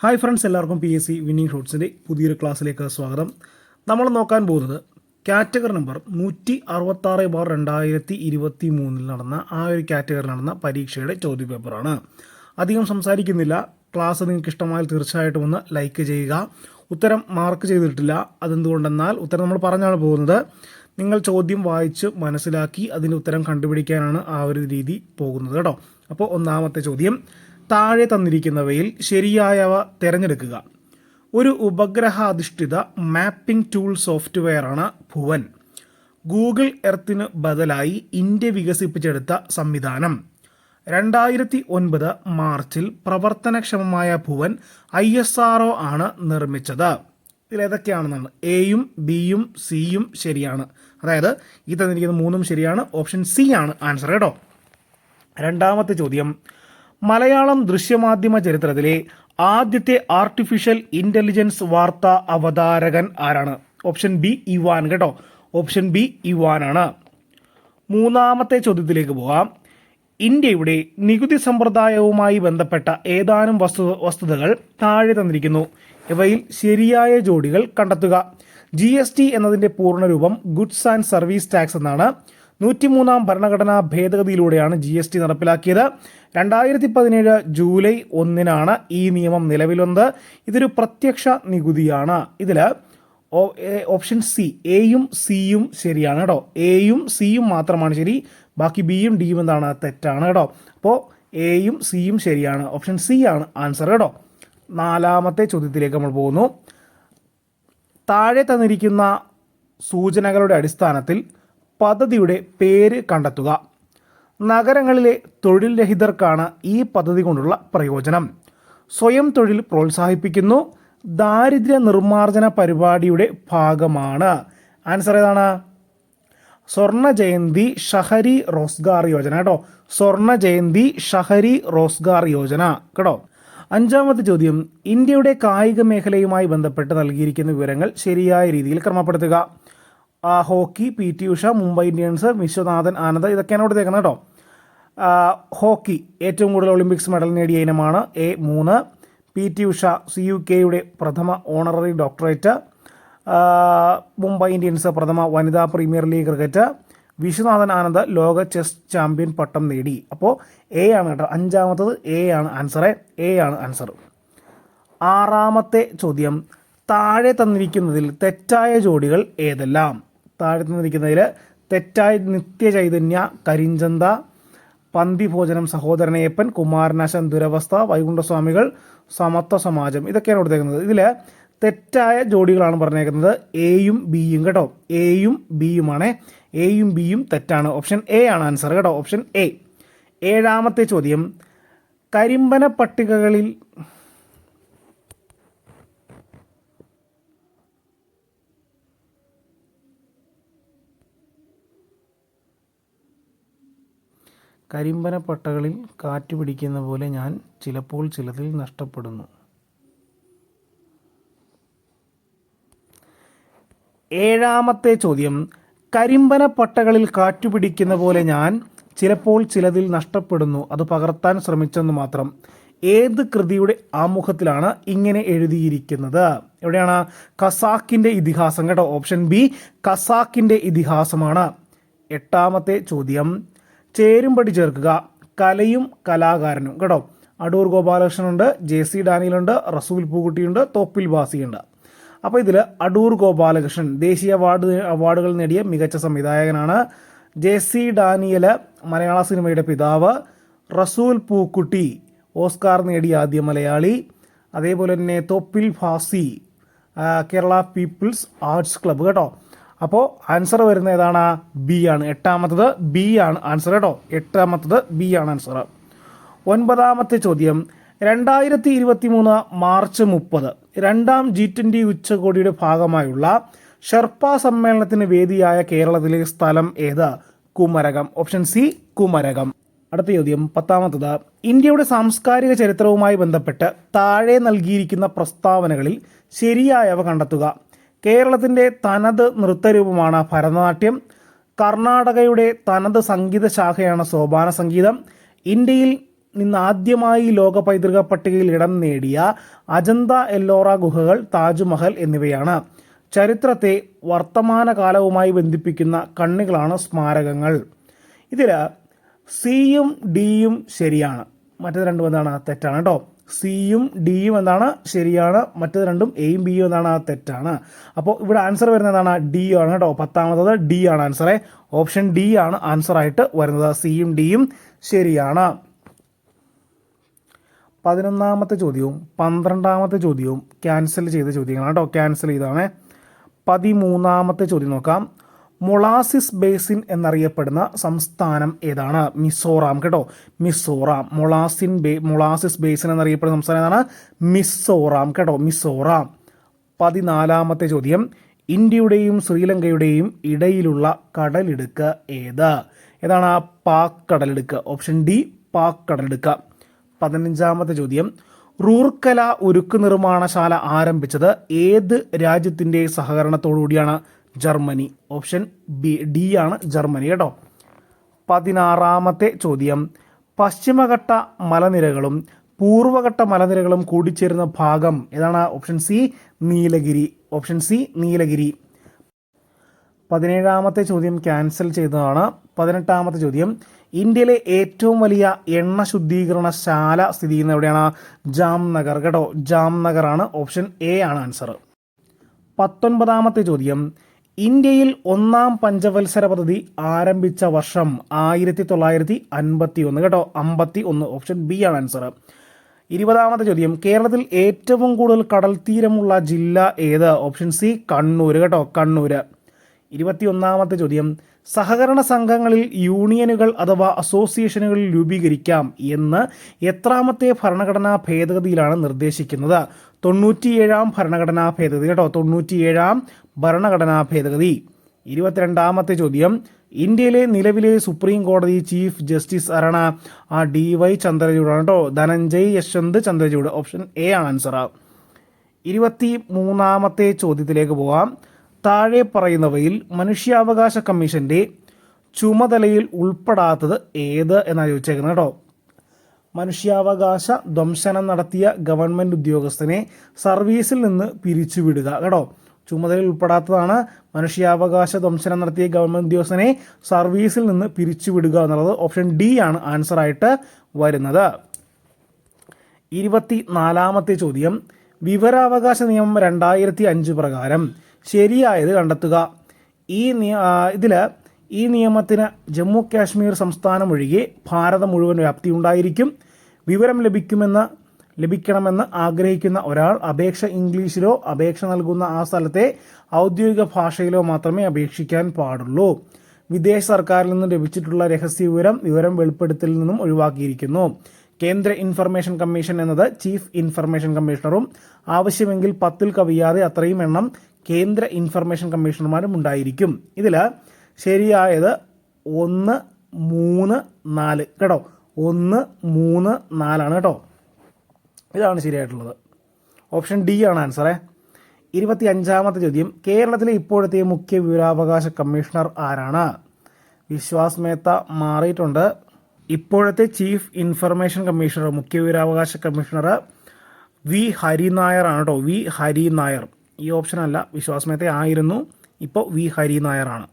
Hi friends, എല്ലാവർക്കും PSC winning ഷോട്ട്സിൻ്റെ പുതിയൊരു ക്ലാസ്സിലേക്ക് സ്വാഗതം. നമ്മൾ നോക്കാൻ പോകുന്നത് കാറ്റഗറി നമ്പർ 166/2023 നടന്ന ആ ഒരു കാറ്റഗറി നടന്ന പരീക്ഷയുടെ ചോദ്യപേപ്പറാണ്. അധികം സംസാരിക്കുന്നില്ല. ക്ലാസ് നിങ്ങൾക്ക് ഇഷ്ടമായാൽ തീർച്ചയായിട്ടും ഒന്ന് ലൈക്ക് ചെയ്യുക. ഉത്തരം മാർക്ക് ചെയ്തിട്ടില്ല. അതെന്തുകൊണ്ടെന്നാൽ ഉത്തരം നമ്മൾ പറഞ്ഞാണ് പോകുന്നത്. നിങ്ങൾ ചോദ്യം വായിച്ച് മനസ്സിലാക്കി അതിൻ്റെ ഉത്തരം കണ്ടുപിടിക്കാനാണ് ആ ഒരു രീതി പോകുന്നത് കേട്ടോ. അപ്പോൾ ഒന്നാമത്തെ ചോദ്യം, താഴെ തന്നിരിക്കുന്നവയിൽ ശരിയായവ തിരഞ്ഞെടുക്കുക. ഒരു ഉപഗ്രഹാധിഷ്ഠിത മാപ്പിംഗ് ടൂൾ സോഫ്റ്റ്വെയറാണ് ഭുവൻ. ഗൂഗിൾ എർത്തിന് ബദലായി ഇന്ത്യ വികസിപ്പിച്ചെടുത്ത സംവിധാനം. 2009 മാർച്ചിൽ പ്രവർത്തനക്ഷമമായ ഭുവൻ ISRO ആണ് നിർമ്മിച്ചത്. ഇതിലേതൊക്കെയാണെന്നാണ്? എയും ബിയും സിയും ശരിയാണ്. അതായത് ഈ തന്നിരിക്കുന്ന മൂന്നും ശരിയാണ്. ഓപ്ഷൻ സി ആണ് ആൻസർ കേട്ടോ. രണ്ടാമത്തെ ചോദ്യം, മലയാളം ദൃശ്യമാധ്യമ ചരിത്രത്തിലെ ആദ്യത്തെ ആർട്ടിഫിഷ്യൽ ഇൻ്റലിജൻസ് വാർത്താ അവതാരകൻ ആരാണ്? ഓപ്ഷൻ ബി ഇവാൻ കേട്ടോ. ഓപ്ഷൻ ബി ഇവാനാണ്. മൂന്നാമത്തെ ചോദ്യത്തിലേക്ക് പോകാം. ഇന്ത്യയുടെ നികുതി സമ്പ്രദായവുമായി ബന്ധപ്പെട്ട ഏതാനും വസ്തുതകൾ താഴെ തന്നിരിക്കുന്നു. ഇവയിൽ ശരിയായ ജോഡികൾ കണ്ടെത്തുക. GST എന്നതിൻ്റെ പൂർണ്ണരൂപം ഗുഡ്സ് ആൻഡ് സർവീസ് ടാക്സ് എന്നാണ്. 103 ഭരണഘടനാ ഭേദഗതിയിലൂടെയാണ് GST നടപ്പിലാക്കിയത്. 2017 ജൂലൈ 1 ഈ നിയമം നിലവിൽ വന്നത്. ഇതൊരു പ്രത്യക്ഷ നികുതിയാണ്. ഇതിൽ ഓപ്ഷൻ സി, എയും സിയും ശരിയാണ് കേട്ടോ. എയും സിയും മാത്രമാണ് ശരി. ബാക്കി ബിയും ഡിയും എന്താണ്? തെറ്റാണ് കേട്ടോ. അപ്പോൾ എയും സിയും ശരിയാണ്. ഓപ്ഷൻ സി ആണ് ആൻസർ കേട്ടോ. നാലാമത്തെ ചോദ്യത്തിലേക്ക് നമ്മൾ പോകുന്നു. താഴെ തന്നിരിക്കുന്ന സൂചനകളുടെ അടിസ്ഥാനത്തിൽ പദ്ധതിയുടെ പേര് കണ്ടെത്തുക. നഗരങ്ങളിലെ തൊഴിൽ രഹിതർക്കാണ് ഈ പദ്ധതി കൊണ്ടുള്ള പ്രയോജനം. സ്വയം തൊഴിൽ പ്രോത്സാഹിപ്പിക്കുന്നു. ദാരിദ്ര്യ നിർമ്മാർജ്ജന പരിപാടിയുടെ ഭാഗമാണ്. ആൻസർ ഏതാണ്? സ്വർണ്ണ ജയന്തി ഷഹരി റോസ്ഗാർ യോജന കേട്ടോ. സ്വർണ്ണ ജയന്തി ഷഹരി റോസ്ഗാർ യോജന കേട്ടോ. അഞ്ചാമത്തെ ചോദ്യം, ഇന്ത്യയുടെ കായിക മേഖലയുമായി ബന്ധപ്പെട്ട് നൽകിയിരിക്കുന്ന വിവരങ്ങൾ ശരിയായ രീതിയിൽ ക്രമപ്പെടുത്തുക. Hockey PT Usha, Mumbai Indians, Viswanathan Anand, ഇതൊക്കെയാണ് ഇവിടെ തേക്കുന്നത് കേട്ടോ. ഹോക്കി ഏറ്റവും കൂടുതൽ ഒളിമ്പിക്സ് മെഡൽ നേടിയ ഇനമാണ്. 3. PT ഉഷ CUKയുടെ പ്രഥമ ഓണററി ഡോക്ടറേറ്റ്. മുംബൈ ഇന്ത്യൻസ് പ്രഥമ വനിതാ premier league cricket. Viswanathan Anand ലോക ചെസ് ചാമ്പ്യൻ പട്ടം നേടി. അപ്പോൾ എ ആണ് കേട്ടോ. അഞ്ചാമത്തത് എ ആണ് ആൻസർ. എ ആണ് ആൻസർ. ആറാമത്തെ ചോദ്യം, താഴെ തന്നിരിക്കുന്നതിൽ തെറ്റായ ജോഡികൾ ഏതെല്ലാം? താഴെ തന്നിരിക്കുന്നതിൽ തെറ്റായ നിത്യചൈതന്യ, കരിഞ്ചന്ത, പന്തി ഭോജനം സഹോദരനയ്യപ്പൻ, കുമാരനാശൻ ദുരവസ്ഥ, വൈകുണ്ഠസ്വാമികൾ സമത്വ സമാജം, ഇതൊക്കെയാണ് കൊടുത്തേക്കുന്നത്. ഇതിൽ തെറ്റായ ജോഡികളാണ് പറഞ്ഞേക്കുന്നത് എയും ബിയും കേട്ടോ. എയും ബിയുമാണ്. എയും ബിയും തെറ്റാണ്. ഓപ്ഷൻ എ ആണ് ആൻസർ കേട്ടോ. Option A. ഏഴാമത്തെ ചോദ്യം, കരിമ്പന പട്ടികകളിൽ കാറ്റ് പിടിക്കുന്ന പോലെ ഞാൻ ചിലപ്പോൾ ചിലതിൽ നഷ്ടപ്പെടുന്നു. ഏഴാമത്തെ ചോദ്യം, കരിമ്പന പട്ടകളിൽ കാറ്റുപിടിക്കുന്ന പോലെ ഞാൻ ചിലപ്പോൾ ചിലതിൽ നഷ്ടപ്പെടുന്നു. അത് പകർത്താൻ ശ്രമിച്ചെന്ന് മാത്രം. ഏത് കൃതിയുടെ ആമുഖത്തിലാണ് ഇങ്ങനെ എഴുതിയിരിക്കുന്നത്? എവിടെയാണ്? ഖസാക്കിൻ്റെ ഇതിഹാസം കേട്ടോ. ഓപ്ഷൻ ബി ഖസാക്കിൻ്റെ ഇതിഹാസമാണ്. എട്ടാമത്തെ ചോദ്യം, ചേരുംപടി ചേർക്കുക. കലയും കലാകാരനും കേട്ടോ. അടൂർ ഗോപാലകൃഷ്ണനുണ്ട്, JC ഡാനിയലുണ്ട്, റസൂൽ പൂക്കുട്ടിയുണ്ട്, തോപ്പിൽ ബാസിയുണ്ട്. അപ്പോൾ ഇതിൽ അടൂർ ഗോപാലകൃഷ്ണൻ ദേശീയ അവാർഡുകൾ നേടിയ മികച്ച സംവിധായകനാണ്. JC ഡാനിയൽ മലയാള സിനിമയുടെ പിതാവ്. റസൂൽ പൂക്കുട്ടി ഓസ്കാർ നേടിയ ആദ്യ മലയാളി. അതേപോലെ തന്നെ തോപ്പിൽ ബാസി കേരള പീപ്പിൾസ് ആർട്സ് ക്ലബ്ബ് കേട്ടോ. അപ്പോൾ ആൻസർ വരുന്ന ഏതാണ്? ബി ആണ്. എട്ടാമത്തത് ബി ആണ് ആൻസർ കേട്ടോ. എട്ടാമത്തത് ബി ആണ് ആൻസർ. ഒൻപതാമത്തെ ചോദ്യം, 2023 മാർച്ച് 30 രണ്ടാം G20 ഉച്ചകോടിയുടെ ഭാഗമായുള്ള ഷെർപ്പ സമ്മേളനത്തിന് വേദിയായ കേരളത്തിലെ സ്ഥലം ഏത്? കുമരകം. Option C Kumarakom. അടുത്ത ചോദ്യം, പത്താമത്തത്, ഇന്ത്യയുടെ സാംസ്കാരിക ചരിത്രവുമായി ബന്ധപ്പെട്ട് താഴെ നൽകിയിരിക്കുന്ന പ്രസ്താവനകളിൽ ശരിയായവ കണ്ടെത്തുക. കേരളത്തിൻ്റെ തനത് നൃത്തരൂപമാണ് ഭരതനാട്യം. കർണാടകയുടെ തനത് സംഗീത ശാഖയാണ് സോപാന സംഗീതം. ഇന്ത്യയിൽ നിന്ന് ആദ്യമായി ലോക പൈതൃക പട്ടികയിൽ ഇടം നേടിയ അജന്ത, എല്ലോറ ഗുഹകൾ, താജ്മഹൽ എന്നിവയാണ്. ചരിത്രത്തെ വർത്തമാനകാലവുമായി ബന്ധിപ്പിക്കുന്ന കണ്ണികളാണ് സ്മാരകങ്ങൾ. ഇതിൽ സിയും ഡിയും ശരിയാണ്, മറ്റേത് രണ്ടും എന്താണ് തെറ്റാണ് കേട്ടോ. സിയും ഡിയും എന്താണ് ശരിയാണ്, മറ്റേത് രണ്ടും എയും ബിയും എന്താണ് തെറ്റാണ്. അപ്പോൾ ഇവിടെ ആൻസർ വരുന്നത് എന്താണ്? ഡി ആണ് കേട്ടോ. 10ാമത്തത് ഡി ആണ് ആൻസർ. ഓപ്ഷൻ ഡി ആണ് ആൻസർ ആയിട്ട് വരുന്നത്. സിയും ഡിയും ശരിയാണ്. 11ാമത്തെ ചോദ്യവും 12ാമത്തെ ചോദ്യവും ക്യാൻസൽ ചെയ്ത ചോദ്യങ്ങളാണ് കേട്ടോ. ക്യാൻസൽ ചെയ്താണ്. 13ാമത്തെ ചോദ്യം നോക്കാം. മൊളാസിസ് ബേസിൻ എന്നറിയപ്പെടുന്ന സംസ്ഥാനം ഏതാണ്? മിസോറാം കേട്ടോ. മിസോറാം. മൊളാസിസ് ബേസിൻ എന്നറിയപ്പെടുന്ന സംസ്ഥാനം ഏതാണ്? മിസോറാം കേട്ടോ. മിസോറാം. 14ാമത്തെ ചോദ്യം. ഇന്ത്യയുടെയും ശ്രീലങ്കയുടെയും ഇടയിലുള്ള കടലിടുക്ക് ഏത്? ഏതാണ്? പാക് കടലിടുക്ക്. ഓപ്ഷൻ ഡി പാക് കടലിടുക്ക്. 15ാമത്തെ ചോദ്യം. റൂർക്കല ഉരുക്ക് നിർമ്മാണശാല ആരംഭിച്ചത് ഏത് രാജ്യത്തിൻ്റെ സഹകരണത്തോടുകൂടിയാണ്? ജർമ്മനി. ഓപ്ഷൻ ഡി ആണ് ജർമ്മനി കേട്ടോ. 16ാമത്തെ ചോദ്യം. പശ്ചിമഘട്ട മലനിരകളും പൂർവഘട്ട മലനിരകളും കൂടിച്ചേരുന്ന ഭാഗം ഏതാണ്? Option C Nilgiri. Option C Nilgiri. 17ാമത്തെ ചോദ്യം ക്യാൻസൽ ചെയ്തതാണ്. 18ാമത്തെ ചോദ്യം. ഇന്ത്യയിലെ ഏറ്റവും വലിയ എണ്ണ ശുദ്ധീകരണശാല സ്ഥിതി ചെയ്യുന്നത് എവിടെയാണ്? ജാംനഗർ കേട്ടോ. ജാംനഗർ ആണ്. ഓപ്ഷൻ എ ആണ് ആൻസർ. 19ാമത്തെ ചോദ്യം. ഇന്ത്യയിൽ 1ാം പഞ്ചവത്സര പദ്ധതി ആരംഭിച്ച വർഷം 1951 കേട്ടോ. 51. ഓപ്ഷൻ ബി ആണ് ആൻസർ. 20ാമത്തെ ചോദ്യം. കേരളത്തിൽ ഏറ്റവും കൂടുതൽ കടൽ തീരമുള്ള ജില്ല ഏത്? ഓപ്ഷൻ സി കണ്ണൂർ കേട്ടോ. കണ്ണൂർ. 21ാമത്തെ ചോദ്യം. സഹകരണ സംഘങ്ങളിൽ യൂണിയനുകൾ അഥവാ അസോസിയേഷനുകൾ രൂപീകരിക്കാം എന്ന് എത്രാമത്തെ ഭരണഘടനാ ഭേദഗതിയിലാണ് നിർദ്ദേശിക്കുന്നത്? 97ാം ഭരണഘടനാ ഭേദഗതി കേട്ടോ. 97ാം ഭരണഘടനാ ഭേദഗതി. 22ാമത്തെ ചോദ്യം. ഇന്ത്യയിലെ നിലവിലെ സുപ്രീം കോടതി ചീഫ് ജസ്റ്റിസ് ആരാണ്? DY ചന്ദ്രചൂഡാണ് കേട്ടോ. ധനഞ്ജയ് യശ്വന്ത് ചന്ദ്രചൂഡ്. ഓപ്ഷൻ എ ആണ് ആൻസർ. 23ാമത്തെ ചോദ്യത്തിലേക്ക് പോവാം. താഴെ പറയുന്നവയിൽ മനുഷ്യാവകാശ കമ്മീഷന്റെ ചുമതലയിൽ ഉൾപ്പെടാത്തത് ഏത് എന്നാണ് ചോദിച്ചേക്കുന്നത് കേട്ടോ. മനുഷ്യാവകാശ ധ്വംസനം നടത്തിയ ഗവൺമെൻറ് ഉദ്യോഗസ്ഥനെ സർവീസിൽ നിന്ന് പിരിച്ചുവിടുക കേട്ടോ. ചുമതലയിൽ ഉൾപ്പെടാത്തതാണ് മനുഷ്യാവകാശ ധ്വംസനം നടത്തിയ ഗവൺമെൻറ് ഉദ്യോഗസ്ഥനെ സർവീസിൽ നിന്ന് പിരിച്ചുവിടുക എന്നുള്ളത്. ഓപ്ഷൻ ഡി ആണ് ആൻസർ ആയിട്ട് വരുന്നത്. 24ാമത്തെ ചോദ്യം. വിവരാവകാശ നിയമം 2005 പ്രകാരം ശരിയായത് കണ്ടെത്തുക. ഈ നിയമത്തിന് ജമ്മു കാശ്മീർ സംസ്ഥാനം ഒഴികെ ഭാരതം മുഴുവൻ വ്യാപ്തി ഉണ്ടായിരിക്കും. വിവരം ലഭിക്കണമെന്ന് ആഗ്രഹിക്കുന്ന ഒരാൾ അപേക്ഷ ഇംഗ്ലീഷിലോ അപേക്ഷ നൽകുന്ന ആ സ്ഥലത്തെ ഔദ്യോഗിക ഭാഷയിലോ മാത്രമേ അപേക്ഷിക്കാൻ പാടുള്ളൂ. വിദേശ സർക്കാരിൽ നിന്നും ലഭിച്ചിട്ടുള്ള രഹസ്യ വിവരം വെളിപ്പെടുത്തലിൽ നിന്നും ഒഴിവാക്കിയിരിക്കുന്നു. കേന്ദ്ര ഇൻഫർമേഷൻ കമ്മീഷൻ എന്നത് ചീഫ് ഇൻഫർമേഷൻ കമ്മീഷണറും ആവശ്യമെങ്കിൽ 10ൽ കവിയാതെ അത്രയും എണ്ണം കേന്ദ്ര ഇൻഫർമേഷൻ കമ്മീഷണർമാരും ഉണ്ടായിരിക്കും. ഇതിൽ ശരിയായത് 1, 3, 4 കേട്ടോ. 1, 3, 4 ആണ് കേട്ടോ. ഇതാണ് ശരിയായിട്ടുള്ളത്. ഓപ്ഷൻ ഡി ആണ് ആൻസർ. 25ാമത്തെ ചോദ്യം. കേരളത്തിലെ ഇപ്പോഴത്തെ മുഖ്യ വിവരാവകാശ കമ്മീഷണർ ആരാണ്? വിശ്വാസ് മേത്ത മാറിയിട്ടുണ്ട്. ഇപ്പോഴത്തെ ചീഫ് ഇൻഫർമേഷൻ കമ്മീഷണർ, മുഖ്യ വിവരാവകാശ കമ്മീഷണർ വി ഹരിനായർ ആണ് കേട്ടോ. വി ഹരിനായർ. ഈ ഓപ്ഷൻ അല്ല, വിശ്വാസ് മേത്ത ആയിരുന്നു, ഇപ്പോൾ വി ഹരിനായർ ആണ്.